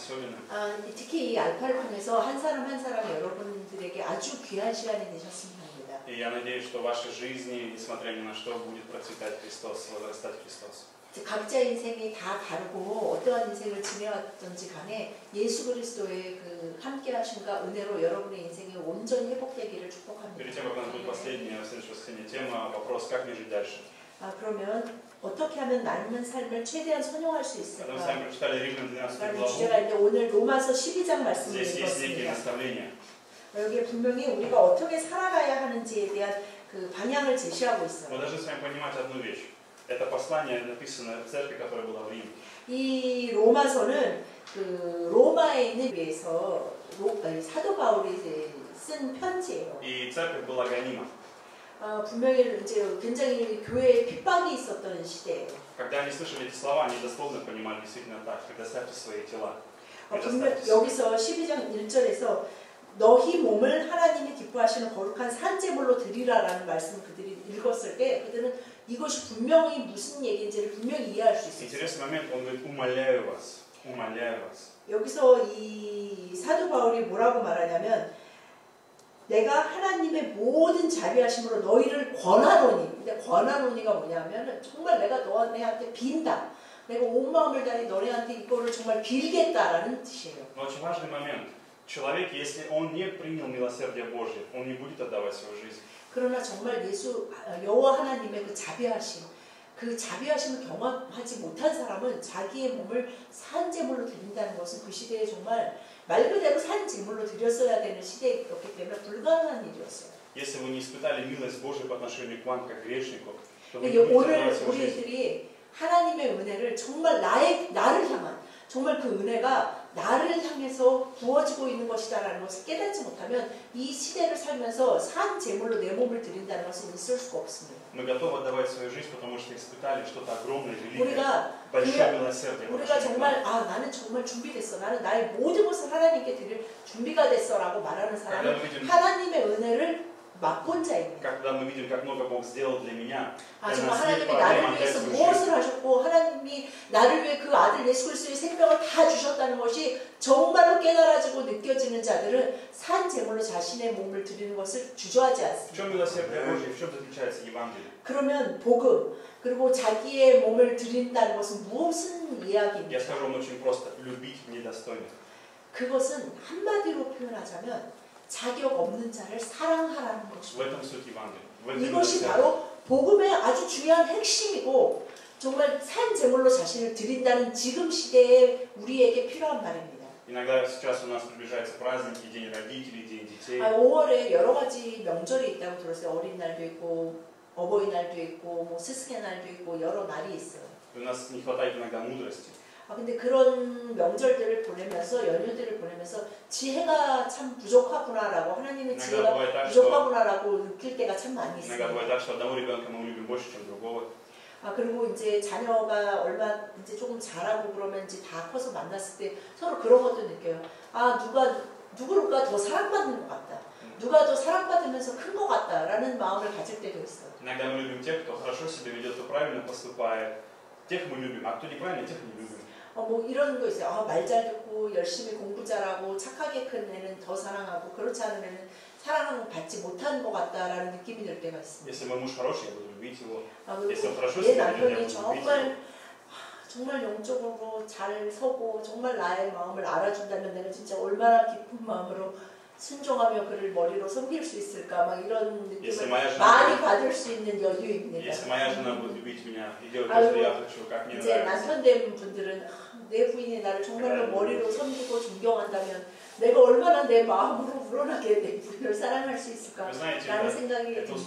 особенным. 특히 이 알파를 통해서 한 사람 한 사람 여러분들에게 아주 귀한 시간이 되셨으면 합니다. И я надеюсь, что в вашей жизни, несмотря ни на что, будет процветать Христос, возрастать Христос. 각자 인생이 다 다르고 어떠한 인생을 지내왔던지 간에 예수 그리스도의 그 함께 하심과 은혜로 여러분의 인생이 온전히 회복되기를 축복합니다. Перед тем, как у нас будет последняя в следующее воскресенье тема, вопрос, как мне жить дальше. 그러면 어떻게 하면 남은 삶을 최대한 선용할 수 있을까? Мы с вами прочитали Римлян 12 라는 главу. 주제가 있는데 오늘 로마서 12장 말씀을 Здесь есть некие 읽었습니다. наставления. 여기에 분명히 우리가 어떻게 살아가야 하는지에 대한 그 방향을 제시하고 있어요. Мы должны с вами понимать одну вещь. Это послание написано в церкви, которая была в Риме. 이 로마서는 그 로마에 있는 교회에서 사도 바울이 쓴 편지예요. И церковь была гонима. 분명히 이제 굉장히 교회에 핍박이 있었던 시대예요. Когда они слышали эти слова, они дословно понимали действительно так. Предоставьте свои тела. 분명 여기서 12장 1절에서 너희 몸을 하나님이 기뻐하시는 거룩한 산제물로 드리라라는 말씀을 그들이 읽었을 때 그들은 이것이 분명히 무슨 얘기인지를 분명히 이해할 수 있었어요. Интересный момент, он говорит, умоляю вас, умоляю вас. 여기서 이 사도 바울이 뭐라고 말하냐면 내가 하나님의 모든 자비하심으로 너희를 권하노니. 근데 권하노니가 뭐냐면 정말 내가 너네한테 빈다. 내가 온 마음을 다해 너네한테 이거를 정말 빌겠다라는 뜻이에요. Но очень важный момент. Человек, если он не принял милосердие Божье, он не будет отдавать свою жизнь. 그러나 정말 여호와 하나님의 그 자비하심, 그 자비하심을 경험하지 못한 사람은 자기의 몸을 산제물로 드린다는 것은 그 시대에 정말 말 그대로 산제물로 드렸어야 되는 시대였기 때문에 불가능한 일이었어요. Если вы не испытали милость Божью по отношению к вам, как грешнику, то вы не будете 오늘 отдавать свою жизнь. 우리들이 하나님의 은혜를 정말 나를 향한 정말 그 은혜가 나를 향해서 부어지고 있는 것이다라는 것을 깨닫지 못하면 이 시대를 살면서 산 제물로 내 몸을 드린다는 것은 있을 수가 없습니다. Мы готовы отдавать свою жизнь, потому что испытали что-то огромное, великое, 우리가 большое милосердие. 우리가 정말 나는 정말 준비됐어. 나는 나의 모든 것을 하나님께 드릴 준비가 됐어라고 말하는 사람은 하나님의 은혜를 맛본 자입니다. Когда мы видим, как много Бог сделал для меня, 정말 하나님이 나를 위해서 무엇을 하셨고 하나님이 나를 위해 그 아들 예수 그리스도의 생명을 다 주셨다는 것이 정말로 깨달아지고 느껴지는 자들은 산 제물로 자신의 몸을 드리는 것을 주저하지 않습니다. В чем милосердие Божье, в чем заключается Евангелие? 그러면 복음 그리고 자기의 몸을 드린다는 것은 무슨 이야기입니까? Я скажу вам очень просто: любить недостойных. 그것은 한마디로 표현하자면 자격 없는 자를 사랑하라는 것입니다. В этом суть Евангелия. 이것이 바로 복음의 아주 중요한 핵심이고 정말 산 제물로 자신을 드린다는 지금 시대에 우리에게 필요한 말입니다. Иногда сейчас у нас приближаются праздники, День родителей, День детей. 5월에 여러 가지 명절이 있다고 들었어요. 어린날도 있고 어버이날도 있고 뭐 스승의 날도 있고 여러 날이 있어요. У нас не хватает иногда мудрости. 근데 그런 명절들을 보내면서 연휴들을 보내면서 지혜가 참 부족하구나라고 하나님의 지혜가 부족하구나라고 느낄 때가 참 많이 있어요. Иногда бывает так, что одного ребенка мы любим больше, чем другого. 그리고 이제 자녀가 얼마 이제 조금 자라고 그러면 이제 다 커서 만났을 때 서로 그런 것도 느껴요. 누구가 더 사랑받는 것 같다. 누가 더 사랑받으면서 큰 것 같다라는 마음을 가질 때도 있어요. Иногда мы любим тех, кто хорошо себя ведет, кто правильно поступает. Тех мы любим, а кто неправильно, тех не любим. 뭐 이런 거 있어요. 말 잘 듣고 열심히 공부 잘하고 착하게 큰 애는 더 사랑하고 그렇지 않은 애는 사랑을 받지 못한 것 같다라는 느낌이 들 때가 있습니다. Если мой муж хороший, я буду любить его. 내 남편이 정말 영적으로 잘 서고 정말 나의 마음을 알아준다면 내가 진짜 얼마나 깊은 마음으로 순종하며 그를 머리로 섬길 수 있을까 막 이런 느낌을 많이 받을 수 있는 여유입니다. Если моя жена будет любить меня и делать то, что я хочу, как мне 이제 нравится. 남편 된 분들은 내 부인이 나를 정말로 머리로 섬기고 존경한다면 내가 얼마나 내 마음으로 우러나게 내 부인을 사랑할 수 있을까라는 생각이 듭니다.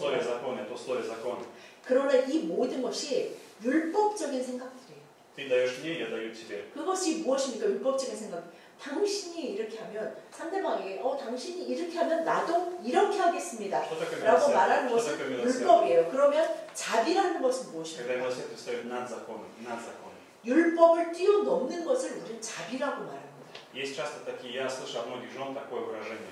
그러나 이 모든 것이 율법적인 생각들이에요. Ты даешь мне, я даю тебе. 그것이 무엇입니까? 율법적인 생각. 당신이 이렇게 하면 상대방에게 당신이 이렇게 하면 나도 이렇게 하겠습니다 라고 말하는 것은 율법이에요. 그러면 자비라는 것은 무엇입니까? 율법을 뛰어넘는 것을 우리는 자비라고 말합니다. Есть часто такие, я слышу от многих жен такое выражение.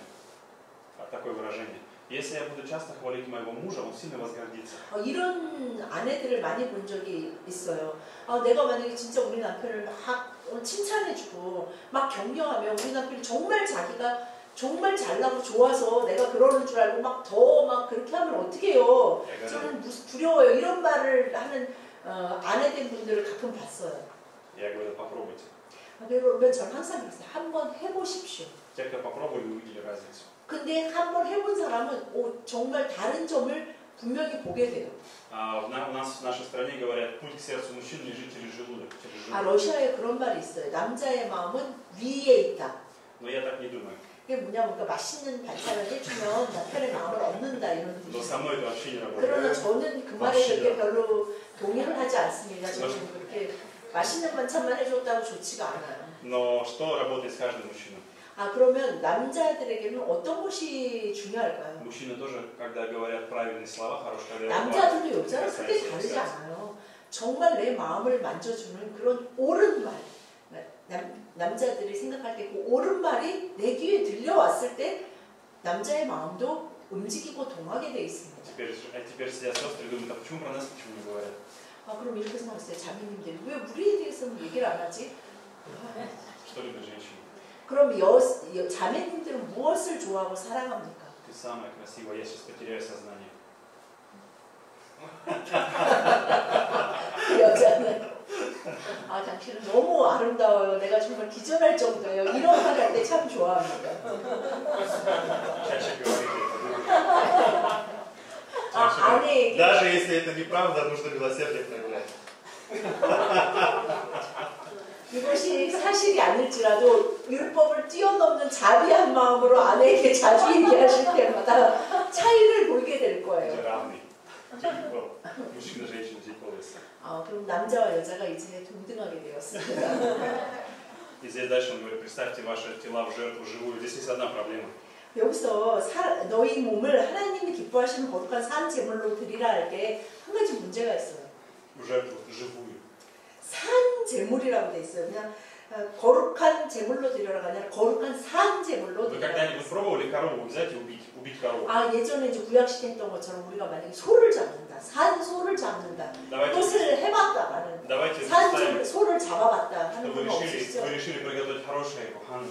Если я буду часто хвалить моего мужа, он сильно возгордится. 이런 아내들을 많이 본 적이 있어요. 내가 만약에 진짜 우리 남편을 막 칭찬해주고 막 격려하면 우리 남편이 정말 자기가 정말 잘나고 좋아서 내가 그러는 줄 알고 막 더 막 그렇게 하면 어떻게 해요? 저는 두려워요. 이런 말을 하는 아내된 분들을 가끔 봤어요. Я говорю, попробуйте. 그러면 저는 항상 그랬어요. 한번 해보십시오. Те, кто попробовали, увидели разницу. 근데 한번 해본 사람은 정말 다른 점을 분명히 보게 돼요. У нас в нашей стране говорят, путь к сердцу мужчин лежит через желудок. 러시아에 그런 말이 있어요. 남자의 마음은 위에 있다. Но я так не думаю. 그게 뭐냐면 맛있는 반찬을 해주면 남편의 마음을 얻는다 이런 Но со 뜻이에요. мной это вообще не работает. 그러나 저는 그 말에 그렇게 별로 동의를 하지 않습니다. 저는 그렇게 맛있는 반찬만 해줬다고 좋지가 않아요. Но что работает с каждым мужчиной? 그러면 남자들에게는 어떤 것이 중요할까요? Мужчины тоже, когда говорят правильные слова, хорошие, 남자들도 여자랑 크게 다르지 않아요. 정말 내 마음을 만져주는 그런 옳은 말. 남자들이 생각할 때 그 옳은 말이 내 귀에 들려왔을 때 남자의 마음도 움직이고 동하게 돼 있습니다. Теперь сидят сестры и думают, а почему про нас ничего не говорят? 그럼 이렇게 생각했어요. 자매님들이 왜 우리에 대해서는 얘기를 안 하지? Что любят женщины? 그럼 자매님들은 무엇을 좋아하고 사랑합니까? Ты самая красивая, я сейчас потеряю сознание. 여자는 당신은 너무 아름다워요. 내가 정말 기절할 정도예요. 이런 말 할 때 참 좋아합니다. Чаще говорите это. 아내에게 Даже если это неправда, нужно милосердие проявлять. 이것이 사실이 아닐지라도 율법을 뛰어넘는 자비한 마음으로 아내에게 자주 얘기하실 때마다 차이를 보이게 될 거예요. Мужчина, женщина, 그럼 남자와 여자가 이제 동등하게 되었습니다. И здесь дальше он говорит, представьте ваши тела в жертву живую. Здесь есть одна проблема. 여기서 너희 몸을 하나님이 기뻐하시는 거룩한 산 제물로 드리라 할 때 한 가지 문제가 있어요. В жертву живую. 산 제물이라고 돼 있어요. 그냥 거룩한 제물로 드려라가 아니라 거룩한 산 제물로 Вы 드리라. когда-нибудь пробовали корову взять и убить корову? 예전에 이제 구약시대 했던 것처럼 우리가 만약에 소를 잡는다, 산 소를 잡는다, Давайте 그것을 해봤다라는 산 소를 잡아봤다 하는 건 없으시죠? вы решили приготовить хорошее хану.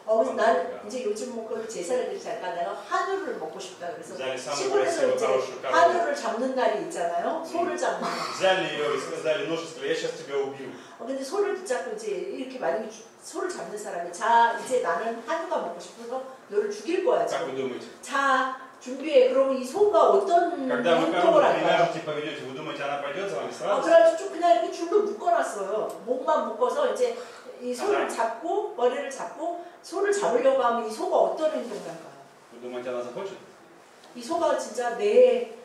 그래서 난 이제 요즘 그 제사를 드리니까 내가 한우를 먹고 싶다 그래서 взяли самую 시골에서 красивую 이제 хорошую корову. 한우를 잡는 날이 있잖아요. 소를 잡는 날. Взяли ее и сказали, нож и сказали, я сейчас тебя убью. 근데 소를 붙잡고 이제 이렇게 만약에 소를 잡는 사람이 자 이제 나는 한우가 먹고 싶어서 너를 죽일 거야. Как вы думаете? 자 준비해. 그럼 이 소가 어떤 Когда вы 행동을 корову 할까요? привяжете, поведете, вы думаете, она пойдет за вами сразу? 그래가지고 쭉 그냥 이렇게 줄로 묶어놨어요. 목만 묶어서 이제 이 소를 잡고 머리를 잡고 소를 잡으려고 하면 이 소가 어떤 행동을 할까요? Вы думаете, она захочет? 이 소가 진짜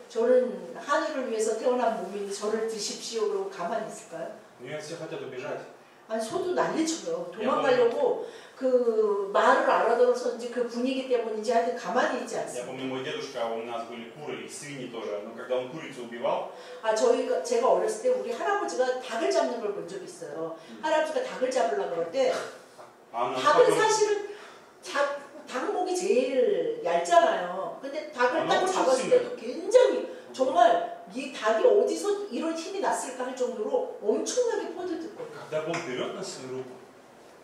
저는 하늘을 위해서 태어난 몸이니 저를 드십시오 그러고 가만히 있을까요? Нет, все хотят убежать. 소도 난리쳐요. 도망가려고 그 말을 알아들어서인지 그 분위기 때문인지 하여튼 가만히 있지 Я 않습니다. помню, мой дедушка, у нас были куры и свиньи тоже, но когда он курицу убивал, 제가 어렸을 때 우리 할아버지가 닭을 잡는 걸 본 적이 있어요. 할아버지가 닭을 잡으려고 그럴 때 닭은 사실은 닭목이 제일 얇잖아요. 근데 닭을 딱 잡았을 때도 굉장히 정말 이 닭이 어디서 이런 힘이 났을까 할 정도로 엄청나게 뻗어듣거든요. когда Бог берет нас в свою руку,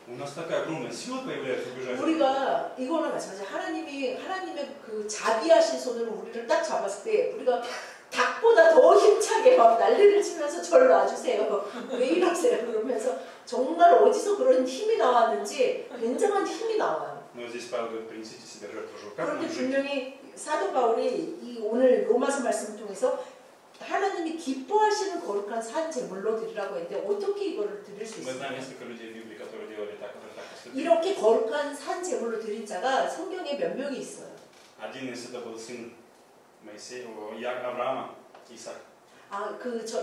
у нас такая огромная сила появляется убежать. 우리가 이거는 마찬가지. 하나님의 그 자비하신 손으로 우리를 딱 잡았을 때 우리가 닭보다 더 힘차게 막 난리를 치면서 저를 놔주세요. 왜 이러세요? 그러면서 정말 어디서 그런 힘이 나왔는지 굉장한 힘이 나와요. Но здесь Павел говорит, принесите себе жертву живую. Как 그런데 нам жить? 분명히 사도 바울이 이 오늘 로마서 말씀을 통해서 하나님이 기뻐하시는 거룩한 산 제물로 드리라고 했는데 어떻게 이거를 드릴 수 Мы 있어요? знаем несколько людей в Библии, которые делали так, которые так поступили. 이렇게 거룩한 산 제물로 드린 자가 성경에 몇 명이 있어요. Один из это был сын Моисея, Авраама, Исаак.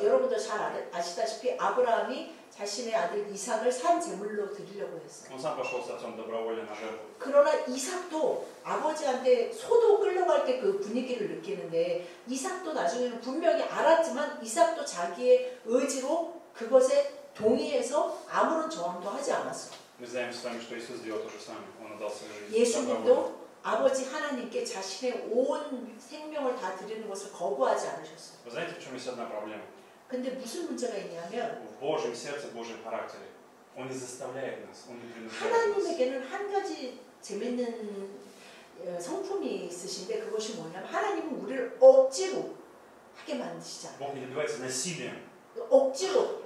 여러분도 잘 아시다시피 아브라함이 자신의 아들 이삭을 산 제물로 드리려고 했어요. Он сам пошел с отцом добровольно на жертву. 그러나 이삭도 아버지한테 소도 끌려갈 때 그 분위기를 느끼는데 이삭도 나중에는 분명히 알았지만 이삭도 자기의 의지로 그것에 동의해서 아무런 저항도 하지 않았어요. Мы знаем с вами, что Иисус сделал то же самое. Он отдал свою жизнь. 예수님도 아버지 하나님께 자신의 온 생명을 다 드리는 것을 거부하지 않으셨어요. Вы знаете, в чем есть одна проблема? 근데 무슨 문제가 있냐면 В Божьем сердце, в Божьем характере Он не заставляет нас, Он не принуждает нас. 하나님에게는 한 가지 재밌는 성품이 있으신데 그것이 뭐냐면 하나님은 우리를 억지로 하게 만드시지 않아요. Бог не добивается насилием. 억지로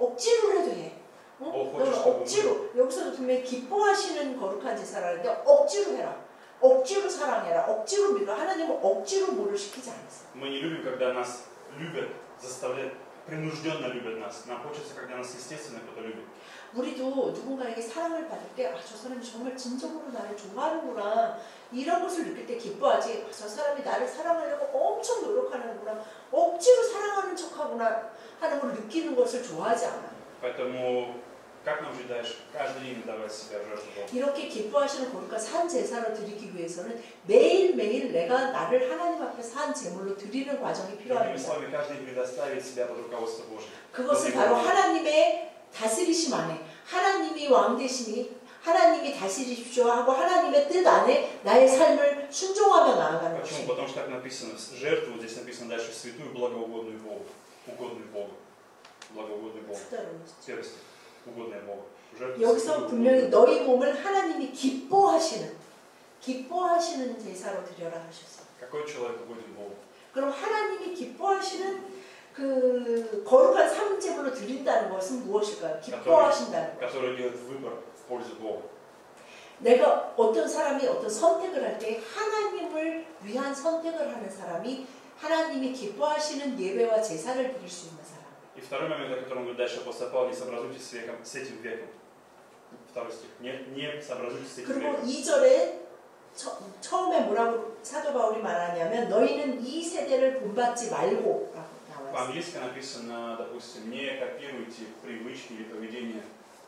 해도 해. 너는 억지로 여기서도 분명히 기뻐하시는 거룩한 제사라는데 억지로 해라. 억지로 사랑해라. 억지로 믿어. 하나님은 억지로 뭐를 시키지 않았어요. Мы не любим, когда нас любят, заставляют, принужденно любят нас. Нам хочется, когда нас естественно кто-то любит. 우리도 누군가에게 사랑을 받을 때 아, 저 사람이 정말 진정으로 나를 좋아하는구나 이런 것을 느낄 때 기뻐하지 아, 저 사람이 나를 사랑하려고 엄청 노력하는구나 억지로 사랑하는 척하구나 하는 걸 느끼는 것을 좋아하지 않아요. Поэтому как нам жить дальше? Каждый день давать себя в жертву Богу. 이렇게 기뻐하시는 거룩한 산 제사로 드리기 위해서는 매일매일 내가 나를 하나님 앞에 산 제물로 드리는 과정이 Другими 필요합니다. словами, каждый день предоставить себя под руководство Божье. 그것은 바로 하나님의 다스리심 안에 하나님이 왕 되시니 하나님이 다스리십시오 하고 하나님의 뜻 안에 나의 삶을 순종하며 나아가는 Почему? 것이에요. Потому что так написано, жертву, здесь написано дальше, святую, благоугодную Богу. Угодную Богу. Благоугодную Богу. Первый стих. угодное Богу. 여기서 분명히 너희 몸을 하나님이 기뻐하시는 제사로 드려라 하셨어요. Какой человек угоден Богу? 그럼 하나님이 기뻐하시는 그 거룩한 삼재물로 드린다는 것은 무엇일까요? 기뻐하신다는 것. Который делает выбор в пользу Бога. 내가 어떤 사람이 어떤 선택을 할 때 하나님을 위한 선택을 하는 사람이 하나님이 기뻐하시는 예배와 제사를 드릴 수 있는 사람. И второй момент, о котором говорит дальше апостол Павел, не сообразуйтесь с этим веком. Второй стих. Не сообразуйтесь с этим 그리고 веком. 2절에 처음에 뭐라고 사도 바울이 말하냐면 너희는 이 세대를 본받지 말고 라고 나와 있어요. По-английски написано, допустим, не копируйте привычки или поведение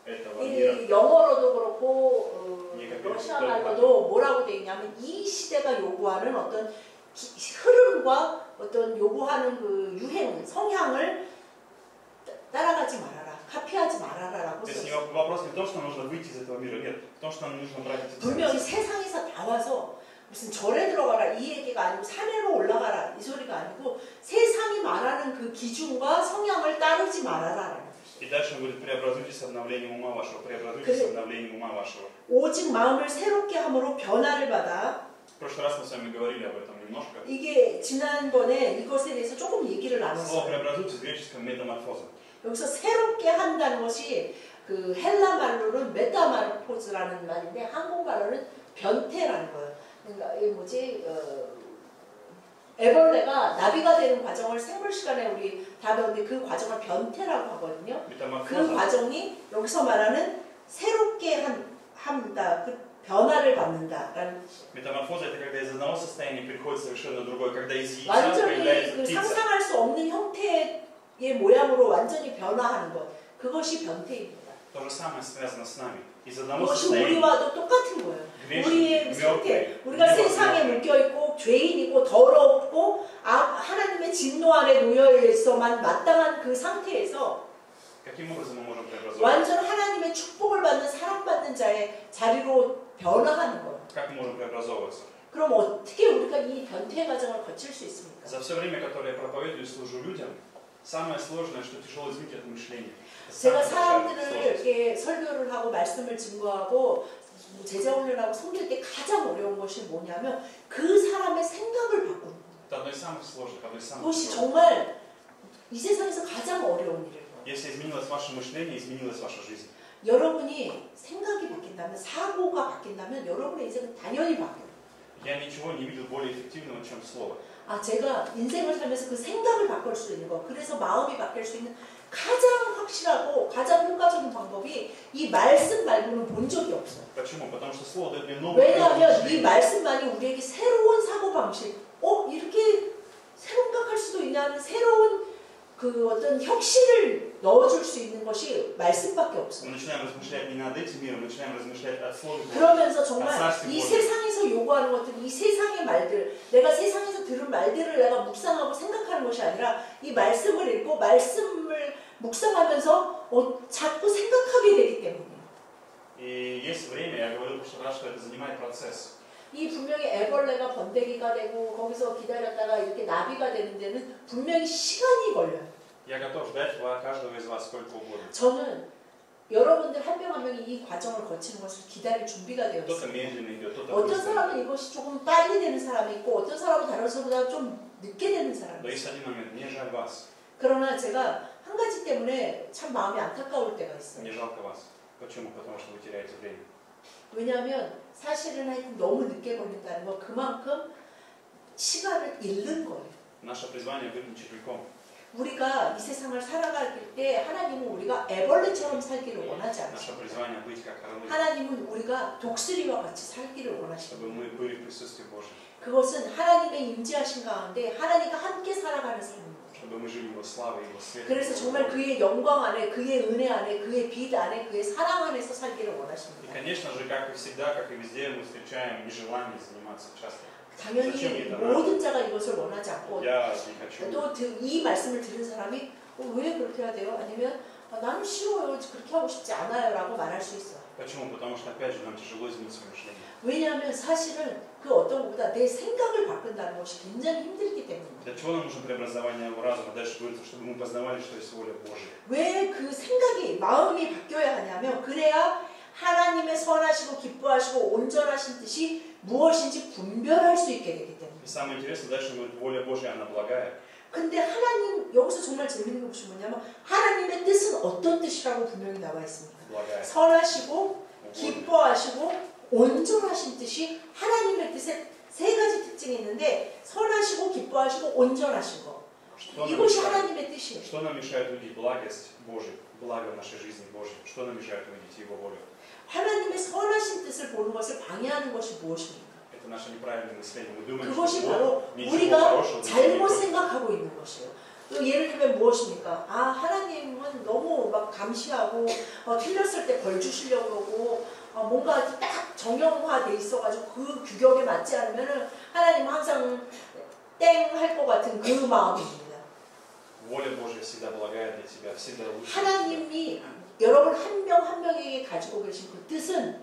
этого мира. 영어로도 그렇고 러시아 말로도 뭐라고 되어 있냐면 이 시대가 요구하는 어떤 흐름과 어떤 요구하는 그 유행, 성향을 따라가지 말아라, 카피하지 말아라라고 써있어요. Вопрос не в том, что нужно выйти из этого мира, нет. В том, что нам нужно брать эти 분명히 ценности. 세상에서 다 와서 무슨 절에 들어가라 이 얘기가 아니고 산에로 올라가라 이 소리가 아니고 세상이 말하는 그 기준과 성향을 따르지 말아라라는 것이죠. И дальше он говорит, преобразуйтесь обновлением ума вашего, преобразуйтесь обновлением ума вашего. 오직 마음을 새롭게 함으로 변화를 받아. В прошлый раз мы с вами говорили об этом немножко. 이게 지난번에 이것에 대해서 조금 얘기를 Слово 나눴어요. преобразуйтесь в греческом метаморфоза. 여기서 새롭게 한다는 것이 그 헬라 말로는 메타마르포즈라는 말인데 한국 말로는 변태라는 거예요. 그러니까 이 뭐지 애벌레가 나비가 되는 과정을 생물 시간에 우리 다 배웠는데 그 과정을 변태라고 하거든요. 그 과정이 여기서 말하는 새롭게 한다, 그 변화를 받는다라는. Метаморфоза это когда из одного состояния переходит совершенно другое, когда из яйца 완전히 появляется 그 птица. 상상할 수 없는 형태의 모양으로 완전히 변화하는 것, 그것이 변태입니다. То же самое связано с нами. Из одного 그것이 состояния 우리와도 똑같은 거예요. 우리의 상태, 우리가 мертвый, 세상에 묶여있고 죄인이고 더럽고 하나님의 진노 안에 놓여있어만 마땅한 그 상태에서 каким образом мы можем преобразовывать? 완전 하나님의 축복을 받는 사랑받는 자의 자리로 변화하는 거예요. Как мы можем преобразовываться? 그럼 어떻게 우리가 이 변태 과정을 거칠 수 있습니까? За все время, которое я проповедую и служу людям, самое сложное, что тяжело изменить, это мышление. 제가 사람들을 이렇게 설교를 하고 말씀을 증거하고 제자훈련하고 섬길 때 가장 어려운 것이 뭐냐면 그 사람의 생각을 바꾸는 거예요. Это одно из самых сложных, одно из самых 그것이 сложных. 정말 이 세상에서 가장 어려운 일이에요. Если изменилось ваше мышление, изменилась ваша жизнь. 여러분이 생각이 바뀐다면, 사고가 바뀐다면 여러분의 인생은 당연히 바뀌어요. Я ничего не видел более эффективного, чем слово. 제가 인생을 살면서 그 생각을 바꿀 수 있는 거, 그래서 마음이 바뀔 수 있는 가장 확실하고 가장 효과적인 방법이 이 말씀 말고는 본 적이 없어요. Почему? Потому что слово дает мне новый 왜냐하면 이 말씀만이 우리에게 새로운 사고방식, 이렇게 생각할 수도 있냐는 새로운 그 어떤 혁신을 넣어줄 수 있는 것이 말씀밖에 없어요. Мы начинаем размышлять не над этим миром, мы начинаем размышлять от слова. 그러면서 정말 이 세상에서 요구하는 것들, 이 세상의 말들, 내가 세상에서 들은 말들을 내가 묵상하고 생각하는 것이 아니라 이 말씀을 읽고 말씀을 묵상하면서 자꾸 생각하게 되기 때문이에요. И есть время, я говорил в прошлый раз, что это занимает процесс. 이 분명히 애벌레가 번데기가 되고 거기서 기다렸다가 이렇게 나비가 되는 데는 분명히 시간이 걸려요. Я готов ждать каждого из вас сколько угодно. 저는 여러분들 한 명 한 명이 이 과정을 거치는 것을 기다릴 준비가 되어 Кто-то 있어요. медленно идет, кто-то 어떤 быстро. 사람은 이것이 조금 빨리 되는 사람이 있고 어떤 사람은 다른 사람보다 좀 늦게 되는 사람이 Но 있어요. есть один момент. Мне жаль вас. 그러나 제가 한 가지 때문에 참 마음이 안타까울 때가 있어요. Мне жалко вас. Почему? Потому что вы теряете время. 왜냐하면 사실은 하여튼 너무 늦게 걸린다는 건 그만큼 시간을 잃는 거예요. Наше призвание быть учеником. 우리가 이 세상을 살아갈 때 하나님은 우리가 애벌레처럼 살기를 원하지 Наше 않으십니다. призвание быть как орлы. 하나님은 우리가 독수리와 같이 살기를 Чтобы 원하십니다. мы были в присутствии Божьем. 그것은 하나님의 임재하신 가운데 하나님과 함께 살아가는 삶입니다. Чтобы мы жили Его славой, Его светом. 그래서 정말 그의 영광 안에, 그의 은혜 안에, 그의 빛 안에, 그의 사랑 안에서 살기를 И, 원하십니다. конечно же, как и всегда, как и везде, мы встречаем нежелание заниматься часто. 당연히 모든 자가 이것을 원하지 않고 Я не хочу. 또 이 말씀을 들은 사람이 왜 그렇게 해야 돼요? 아니면 나는 싫어요. 그렇게 하고 싶지 않아요. 라고 말할 수 있어요. Почему? Потому что, опять же, нам тяжело изменить свое мышление. 왜냐하면 사실은 그 어떤 것보다 내 생각을 바꾼다는 것이 굉장히 힘들기 때문입니다. Для чего нам нужно преобразование разума? Дальше говорится, чтобы мы познавали, что есть воля Божия. 왜 그 생각이, 마음이 바뀌어야 하냐면 그래야 하나님의 선하시고 기뻐하시고 온전하신 뜻이 무엇인지 분별할 수 있게 되기 때문에. И самое интересное, дальше говорит, воля Божия, она благая. 근데 하나님, 여기서 정말 재밌는 것이 뭐냐면 하나님의 뜻은 어떤 뜻이라고 분명히 나와 있습니다. Благая. 선하시고 Угодная. 기뻐하시고 온전하신 뜻이 하나님의 뜻에 세 가지 특징이 있는데 선하시고 기뻐하시고 온전하신 거. 이것이 하나님의 뜻이에요. Что нам мешает увидеть благость Божию, благо в нашей жизни Божьей? Что нам мешает увидеть Его волю? 하나님의 선하신 뜻을 보는 것을 방해하는 것이 무엇입니까? Это наше неправильное мышление. Мы думаем, 그것이 что 바로 Бог ничего 우리가 хорошего для 잘못 нас не 생각하고 있는 것이에요. 또 예를 들면 무엇입니까? 하나님은 너무 막 감시하고 틀렸을 때 벌 주시려고 그러고 뭔가 딱 정형화돼 있어가지고 그 규격에 맞지 않으면은 하나님은 항상 땡 할 것 같은 그 마음입니다. Воля Божья всегда благая для тебя, всегда лучше. 하나님이 여러분 한 명 한 명에게 가지고 계신 그 뜻은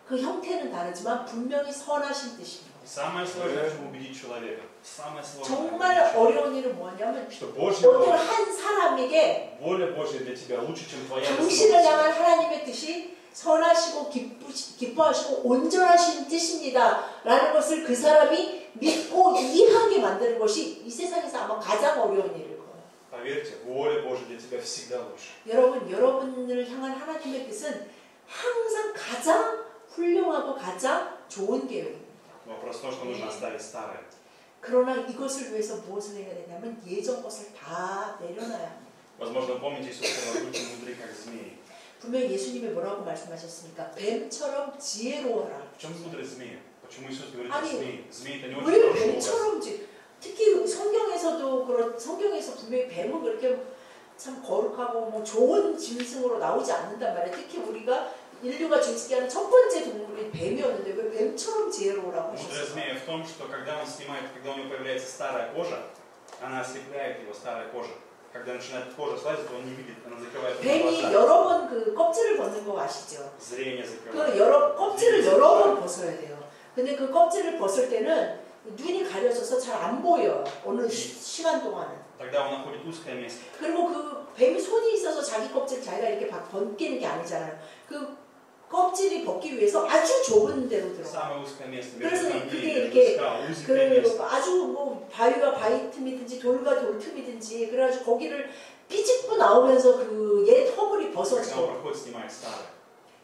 그 형태는 다르지만 분명히 선하신 뜻입니다. Самое сложное, чтобы убедить человека. Самое сложное. 정말 어려운 일은 뭐냐면 Что Божья 어떤 воля, 한 사람에게 воля Божья для тебя лучше, чем твоя. 당신을 향한 하나님의 뜻이 선하시고 기뻐하시고 온전하신 뜻입니다. 라는 것을 그 사람이 믿고 이해하게 만드는 것이 이 세상에서 아마 가장 어려운 일일 거예요. Поверьте, воля Божья для тебя всегда лучше. 여러분, 여러분을 향한 하나님의 뜻은 항상 가장 훌륭하고 가장 좋은 계획입니다. Вопрос в том, что нужно оставить старое. 그러나 이것을 위해서 무엇을 해야 되냐면 예전 것을 다 내려놔야 합니다. Возможно, помните Иисус сказал, будьте мудры, как змеи. 분명히 예수님이 뭐라고 말씀하셨습니까? 뱀처럼 지혜로워라. В чем мудрость змеи? Почему Иисус говорит 아니, о змеи? Змеи это не очень 왜 хороший образ. 뱀처럼 특히 성경에서도 성경에서 분명히 뱀은 그렇게 참 거룩하고 뭐 좋은 짐승으로 나오지 않는단 말이에요. 특히 우리가 인류가 증식하는 첫 번째 동물이 뱀이었는데 왜 뱀처럼 지혜로우라고 Мудрая 하셨어요? змея в том, что когда он снимает, когда у него появляется старая кожа, она ослепляет его, старая кожа. Когда начинает кожа слазить, он не видит, она закрывает ему 뱀이 глаза. 여러 번 그 껍질을 벗는 거 아시죠? Зрение закрывает. 그 껍질을 여러 번 벗어야 돼요. 근데 그 껍질을 벗을 때는 눈이 가려져서 잘 안 보여요. 어느 시간 동안은. Тогда он находит узкое место. 그리고 그 뱀이 손이 있어서 자기 껍질 자기가 이렇게 벗기는 게 아니잖아요. 그 껍질이 벗기 위해서 아주 좁은 데로 들어가. Самое узкое место. 그래서 Между 그게 камней, 이렇게 между скал, узкое место. 그 아주 뭐 바위와 바위 틈이든지 돌과 돌 틈이든지 그래가지고 거기를 삐집고 나오면서 그 옛 허물이 Когда он 벗어져. проходит, снимает старое.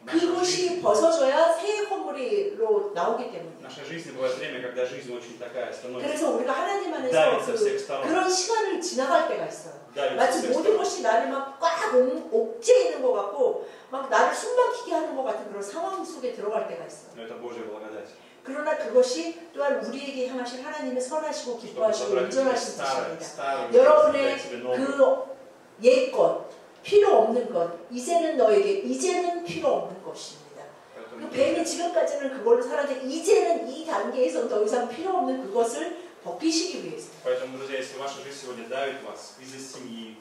В нашей 그것이 жизни- 벗어져야 새 허물이로 나오기 때문에. В нашей жизни бывает время, когда жизнь очень такая становится. 그래서 우리가 하나님 안에서 давит со всех сторон. 그런 시간을 지나갈 때가 있어요. Давит со 마치 всех 모든 сторон. 것이 나를 막 꽉 옥죄 있는 것 같고 막 나를 숨막히게 하는 것 같은 그런 상황 속에 들어갈 때가 있어요. Но это Божья благодать. 그러나 그것이 또한 우리에게 향하신 하나님의 선하시고 Чтобы 기뻐하시고 забрать 온전하신 старое, 뜻입니다. старое, 여러분의 дать тебе новое. 그 옛것, 필요 없는 것, 이제는 너에게 이제는 필요 없는 것입니다. Поэтому 그 뱀이 지금까지는 그걸로 살았는데 이제는 이 단계에서 더 이상 필요 없는 그것을 벗기시기 위해서. Поэтому, друзья, если ваша жизнь сегодня давит вас из-за семьи,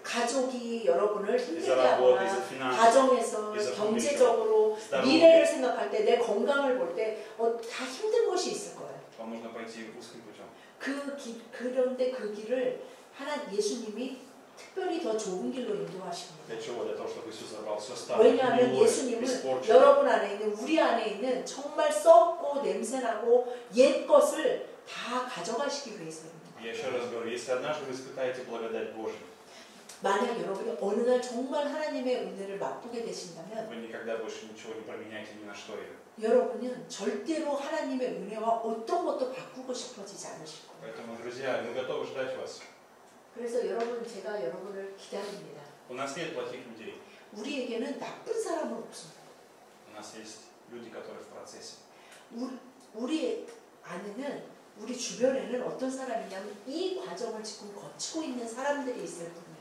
가족이 여러분을 из-за 힘들게 работы, 하거나 из-за финансов, 가정에서 из-за 경제적으로 здоровья, 미래를 생각할 때 내 건강을 볼 때 다 힘든 것이 있을 거예요. вам нужно пойти узким путем. 그런데 그 길을 예수님이 특별히 더 좁은 길로 인도하십니다. Для чего? Для того, чтобы Иисус забрал все старое, 왜냐하면 гнилое, 예수님은 испорченное. 여러분 안에 있는 우리 안에 있는 정말 썩고 냄새나고 옛 것을 다 가져가시기 위해서입니다. Я еще раз говорю, если однажды вы испытаете благодать Божию, 만약 여러분이 어느 날 정말 하나님의 은혜를 맛보게 되신다면 вы никогда больше ничего не променяете ни на что ее. 여러분은 절대로 하나님의 은혜와 어떤 것도 바꾸고 싶어지지 않으실 거예요. Поэтому, друзья, мы готовы ждать вас. 그래서 여러분, 제가 여러분을 기다립니다. У нас нет плохих людей. 우리에게는 나쁜 사람은 없습니다. У нас есть люди, которые в процессе. 우리 안에는, 우리 주변에는 어떤 사람이냐면 이 과정을 지금 거치고 있는 사람들이 있을 뿐이에요.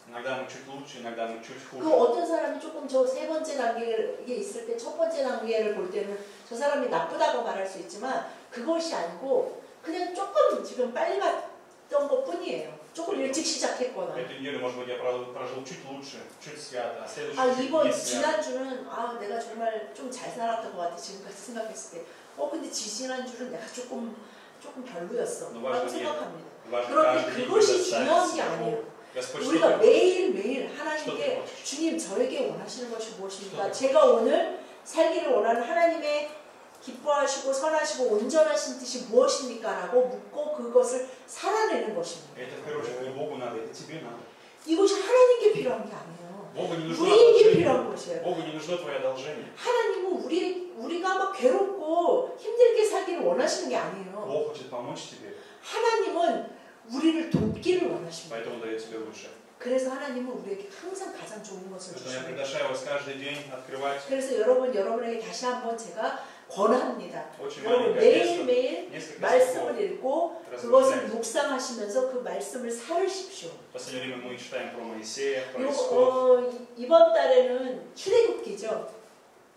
Иногда мы чуть лучше, иногда мы чуть 그 хуже. 어떤 사람이 조금 저 세 번째 단계에 있을 때 첫 번째 단계를 볼 때는 저 사람이 나쁘다고 말할 수 있지만 그것이 아니고 그냥 조금 지금 빨리 갔던 것 뿐이에요. 조금 일찍 시작했거나. Эту неделю, может быть, я прожил чуть лучше, чуть свято, а следующий 아, чуть 이번 не свято. 지난주는 내가 정말 좀 잘 살았던 것 같아 지금까지 생각했을 때 근데 지난주는 내가 조금 별로였어 라고 생각합니다. 그런데 그것이 중요한 게 아니에요. 우리가 매일매일 하나님께 주님 저에게 원하시는 것이 무엇입니까? 제가 오늘 살기를 원하는 하나님의 기뻐하시고 선하시고 온전하신 뜻이 무엇입니까? 라고 묻고 그것을 살아내는 것입니다. Это, в первую очередь, не Богу надо, это тебе надо. 이것이 하나님께 필요한 게 아니에요. Богу не нужно 우리에게 одолжение. 필요한 것이에요. Богу не нужно твое одолжение. 하나님은 우리가 막 괴롭고 힘들게 살기를 원하시는 게 아니에요. Бог хочет помочь тебе, 하나님은 우리를 돕기를 원하십니다. поэтому дает тебе лучше. 그래서 하나님은 우리에게 항상 가장 좋은 것을 Поэтому я 주십니다. приглашаю вас каждый день открывать 그래서 여러분에게 다시 한번 제가 권합니다. очень 여러분 маленькое место, 매일매일 несколько 말씀을 стихов. 읽고 размышлять. 그것을 묵상하시면서 그 말씀을 살으십시오. В последнее время мы читаем про Моисея, про Исход. 이번 달에는 출애굽기죠.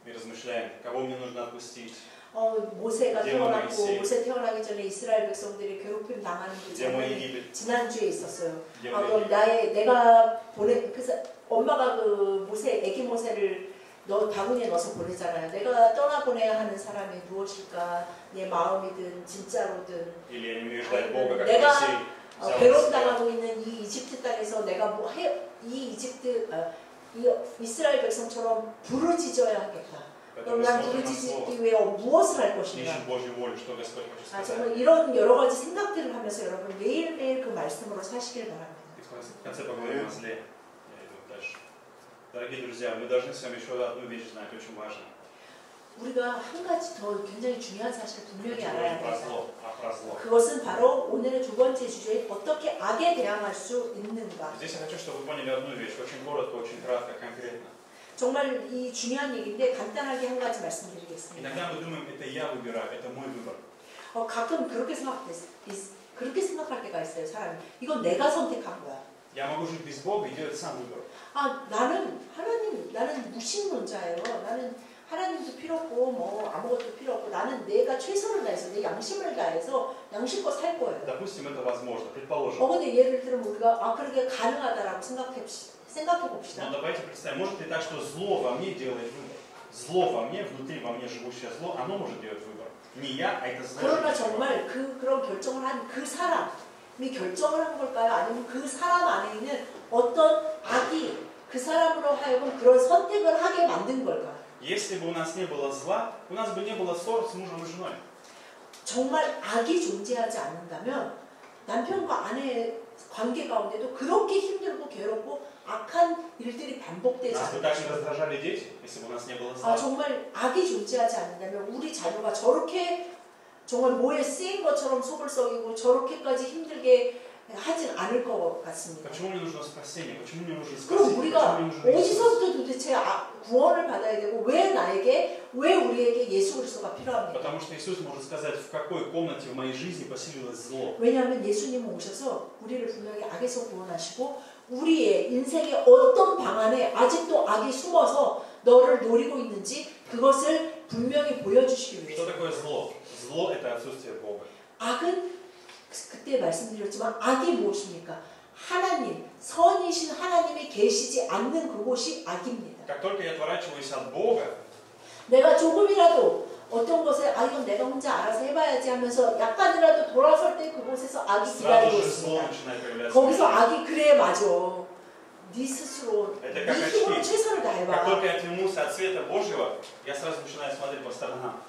Мы размышляем, кого мне нужно отпустить, 모세가 где 태어났고 Моисей, 모세 태어나기 전에 이스라엘 백성들이 괴롭힘 당하는 그 где мой 장면이 Египет, 지난주에 있었어요. где 그럼 мой Египет. 내가 그래서 엄마가 그 애기 모세를 바구니에 넣어서 보내잖아요. 내가 떠나보내야 하는 사람이 무엇일까? 내 마음이든 진짜로든 Или я не умею ждать Бога, как 내가 Моисей взял на себя. 괴롭당하고 있는 이 이집트 땅에서 내가 이 이스라엘 백성처럼 부르짖어야 하겠다. 그럼 Поэтому 난 смотрим на 부르짖기 слово, 위해 무엇을 할 것인가? ищем Божью волю, что Господь хочет сказать. 정말 이런 여러 가지 생각들을 하면서 여러분 매일매일 그 말씀으로 사시길 바랍니다. И в конце поговорим о зле. Я иду дальше. Дорогие друзья, мы должны с вами еще одну вещь знать, очень важно. 우리가 한 가지 더 굉장히 중요한 사실을 분명히 Хочу 알아야 говорить про 합니다. зло, про зло. 그것은 바로 오늘의 두 번째 주제인 어떻게 악에 대항할 수 있는가. Здесь я хочу, чтобы вы поняли одну вещь, очень коротко, очень кратко, конкретно. 정말 이 중요한 얘기인데 간단하게 한 가지 말씀드리겠습니다. Иногда мы думаем, это я выбираю, это мой выбор. 가끔 그렇게 생각할 때가 있어요, 사람이. 이건 내가 선택한 거야. Я могу жить без Бога и делать сам выбор. 나는 무신론자예요. 나는 하나님도 필요 없고 아무것도 필요 없고 나는 내가 최선을 다해서 내 양심을 다해서 양심껏 살 거예요. Допустим, это возможно, предположим. 근데 예를 들면 우리가 그렇게 가능하다라고 생각해 봅시다. Но давайте представим, может ли так, что зло во мне делает выбор? Зло во мне, внутри во мне живущее зло, оно может делать выбор. Не я, а это зло. 그러나 정말 그런 결정을 한 그 사람이 결정을 한 걸까요? 아니면 그 사람 안에 있는 어떤 악이 그 사람으로 하여금 그런 선택을 하게 만든 걸까요? Если бы у нас не было зла, у нас бы не было ссор с мужем и женой. 정말 악이 존재하지 않는다면 남편과 아내의 관계 가운데도 그렇게 힘들고 괴롭고 악한 일들이 반복되지 Нас бы так не 않을까. раздражали дети, если бы у нас не было зла. 정말 악이 존재하지 않는다면 우리 자녀가 저렇게 정말 모에 쓰인 것처럼 속을 썩이고 저렇게까지 힘들게 하진 않을 것 같습니다. Почему мне нужно спасение? Почему мне нужен 그럼 спасение? 우리가 Почему мне нужен Иисус? 어디서부터 도대체 구원을 받아야 되고 왜 우리에게 예수 그리스도가 필요합니까? Потому что Иисус может сказать, в какой комнате в моей жизни поселилось зло. 왜냐하면 예수님은 오셔서 우리를 분명히 악에서 구원하시고 우리의 인생의 어떤 방 안에 아직도 악이 숨어서 너를 노리고 있는지 그것을 분명히 보여주시기 Что 위해서. такое зло? Зло – это отсутствие Бога. 악은 그때 말씀드렸지만 악이 무엇입니까? 하나님, 선이신 하나님이 계시지 않는 그곳이 악입니다. Как только я отворачиваюсь от Бога, 내가 조금이라도 어떤 것에 이건 내가 혼자 알아서 해봐야지 하면서 약간이라도 돌아설 때 그곳에서 악이 сразу 기다리고 же зло 있습니다. начинает появляться. 거기서 악이 그래 맞아. 네 스스로 Это 네 как 힘으로 очки. 최선을 Как 다해봐. только я отвернулся от света Божьего, я сразу начинаю смотреть по сторонам.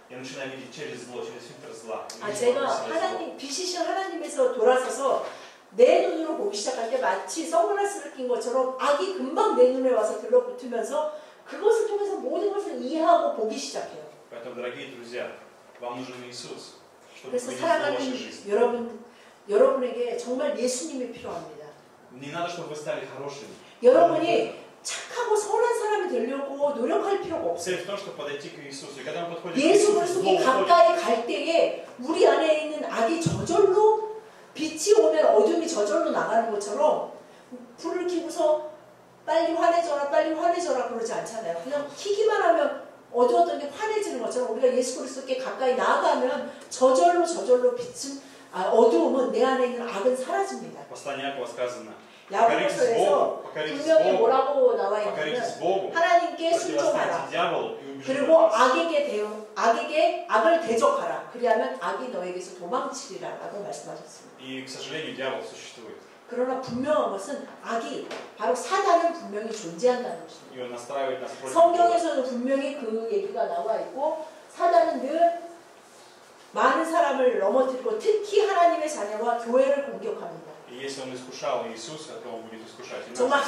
Я начинаю видеть через зло, через фильтр зла. 아, 제가 하나님, 빛이신 하나님에서 돌아서서 내 눈으로 보기 시작할 때 마치 선글라스를 낀 것처럼 악이 금방 내 눈에 와서 들러붙으면서 그것을 통해서 모든 것을 이해하고 보기 시작해요. Поэтому, дорогие друзья, вам нужен Иисус, чтобы 그래서 увидеть 사랑하는 вашу жизнь. 여러분에게 정말 예수님이 필요합니다. Не надо, чтобы вы стали хорошими. 여러분이 착하고 선한 사람이 되려고 노력할 필요가 없어요. Цель в том, чтобы подойти к Иисусу. И когда мы подходим к 예수 Иисусу, 그리스도께 зло уходит. 가까이 갈 때에 우리 안에 있는 악이 저절로 빛이 오면 어둠이 저절로 나가는 것처럼 불을 켜고서 빨리 화내져라 빨리 화내져라 그러지 않잖아요. 그냥 켜기만 하면 어두웠던 게 환해지는 것처럼 우리가 예수 그리스도께 가까이 나아가면 저절로 빛은 어두움은 내 안에 있는 악은 사라집니다. Послание Якова сказано: 야고보서에서 분명히 뭐라고 나와 있냐면 하나님께 순종하라. 그리고 악을 대적하라. 그리하면 악이 너에게서 도망치리라라고 말씀하셨습니다. И, к сожалению, дьявол существует. 그러나 분명한 것은 악이 바로 사단은 분명히 존재한다는 것입니다. И он настраивает нас против Бога. 성경에서는 분명히 그 얘기가 나와 있고 사단은 늘 많은 사람을 넘어뜨리고 특히 하나님의 자녀와 교회를 공격합니다. И если он искушал Иисуса, то он будет искушать и нас. 정말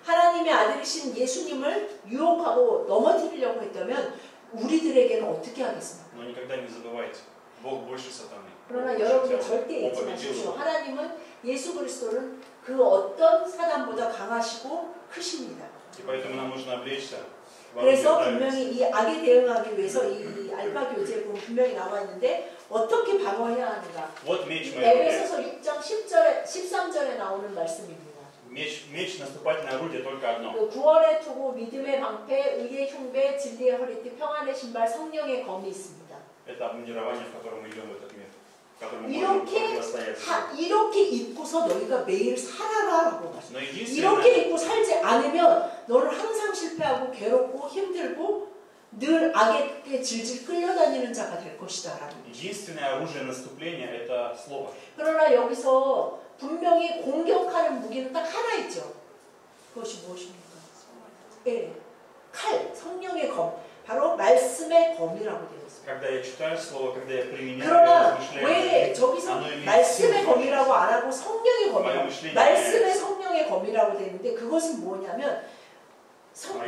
하나님의 아들이신 예수님을 유혹하고 넘어뜨리려고 했다면 우리들에게는 어떻게 하겠습니까? Но никогда не забывайте, Бог больше сатаны. 그러나 여러분이 절대 잊지 마십시오. 하나님은 예수 그리스도는 그 어떤 사단보다 강하시고 크십니다. И поэтому нам нужно облечься. 그래서 분명히 이 악에 대응하기 위해서 이 알파 교재에 보면 분명히 나와 있는데 어떻게 방어해야 하는가? 에베소서 6장 13절에 나오는 말씀입니다. Меч наступательное орудие только одно. 그 구원의 투구, 믿음의 방패, 의의 흉배, 진리의 허리띠, 평안의 신발, 성령의 검이 있습니다. Это обмундирование, в котором мы идем в этот мир. 이렇게 입고서 너희가 매일 살아라라고 말씀해요. 이렇게 입고 살지 않으면 너는 항상 실패하고 괴롭고 힘들고 늘 악에게 질질 끌려다니는 자가 될 것이다. Единственное оружие наступления – это слово. 그러나 여기서 분명히 공격하는 무기는 딱 하나 있죠. 그것이 무엇입니까? 예, 칼, 성령의 검. 바로 말씀의 검이라고 되어 있습니다. 그러나 왜 저기서 말씀의 검이라고 안 하고 성령의 검이라고 말씀의 성령의 검이라고 되어 있는데 그것은 뭐냐면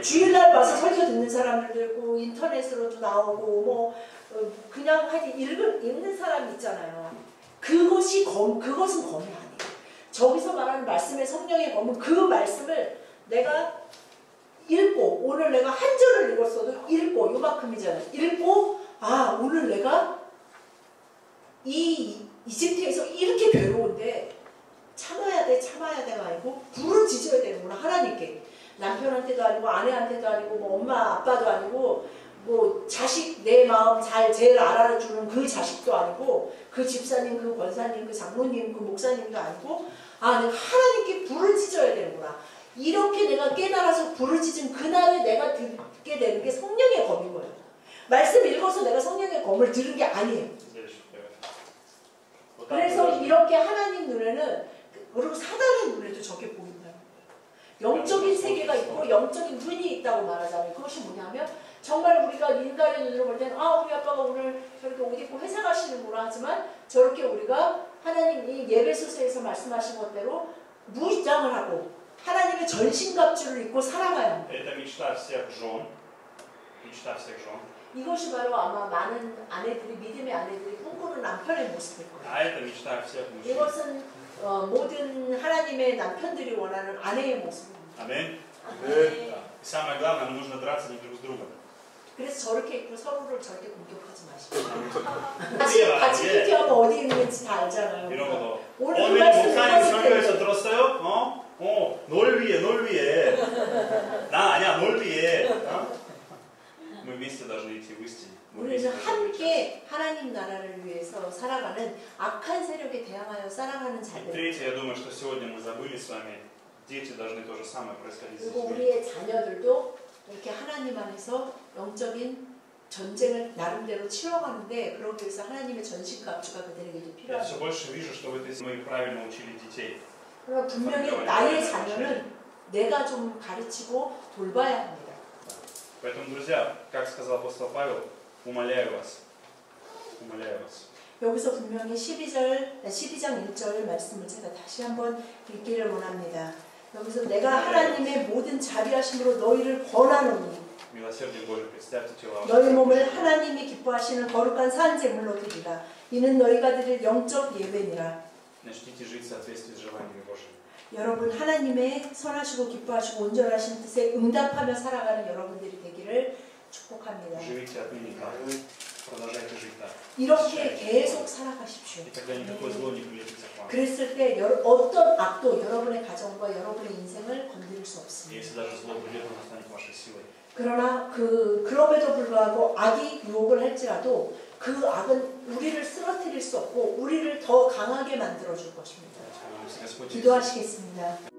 주일날 와서 설교 듣는 사람들도 있고 인터넷으로도 나오고 뭐 그냥 하여튼 읽는 사람이 있잖아요. 그것은 검이 아니에요. 저기서 말하는 말씀의 성령의 검은 그 말씀을 내가 읽고 오늘 내가 한 절을 읽었어도 읽고 요만큼이잖아요. 읽고 오늘 내가 이 이집트에서 이렇게 괴로운데 참아야 돼가 아니고 부르짖어야 되는구나. 하나님께. 남편한테도 아니고 아내한테도 아니고 뭐 엄마 아빠도 아니고 뭐 자식 내 마음 제일 알아주는 그 자식도 아니고 그 집사님 그 권사님 그 장로님 그 목사님도 아니고 내가 하나님께 부르짖어야 되는구나. 이렇게 내가 깨달아서 부르짖은 그날에 내가 듣게 되는 게 성령의 검인 거예요. 말씀 읽어서 내가 성령의 검을 들은 게 아니에요. 그래서 이렇게 하나님 눈에는 그리고 사단의 눈에도 저게 보인다는 거예요. 영적인 세계가 있고 영적인 눈이 있다고 말하잖아요. 그것이 뭐냐면 정말 우리가 인간의 눈으로 볼 때는 우리 아빠가 오늘 저렇게 옷 입고 회사 가시는구나 하지만 저렇게 우리가 하나님이 예배소서에서 말씀하신 것대로 무장을 하고 하나님의 전신갑주를 입고 살아가야 합니다. 이것이 바로 아마 많은 믿음의 아내들이 꿈꾸는 남편의 모습일 거예요. 이것은 모든 하나님의 남편들이 원하는 아내의 모습입니다. 아멘. 그래서 저렇게 입고 서로를 절대 공격하지 마시고 같이 큐티하면 어디 있는지 다 알잖아요. 오늘 그 말씀 설교에서 들었어요? 널 위해. 나 아니야, 널 위해. Мы вместе должны идти в истине. 우리는 함께 하나님 나라를 위해서 살아가는 악한 세력에 대항하여 살아가는 자들. Третье, я думаю, что сегодня мы забыли с вами. Дети должны то же самое происходить. 그리고 우리의 자녀들도 이렇게 하나님 안에서 영적인 전쟁을 나름대로 치러가는데 그러기 위해서 하나님의 전신갑주가 그들에게 필요합니다. Я все больше вижу, что в этой мы правильно учили детей. 그러나 분명히 나의 자녀는 내가 좀 가르치고 돌봐야 합니다. Поэтому, друзья, как сказал апостол Павел, умоляю вас. 여기서 분명히 12장 1절 말씀을 제가 다시 한번 읽기를 원합니다. 여기서 내가 하나님의 모든 자비하심으로 너희를 권하노니 너희 몸을 하나님이 기뻐하시는 거룩한 산 제물로 드리라. 이는 너희가 드릴 영적 예배니라. 여러분 하나님의 선하시고 기뻐하시고 온전하신 뜻에 응답하며 살아가는 여러분들이 되기를 축복합니다. 이렇게 계속 살아가십시오. 그랬을 때 어떤 악도 여러분의 가정과 여러분의 인생을 건드릴 수 없습니다. 그러나 그럼에도 불구하고 악이 유혹을 할지라도 그 악은 우리를 쓰러뜨릴 수 없고 우리를 더 강하게 만들어줄 것입니다. 기도하시겠습니다.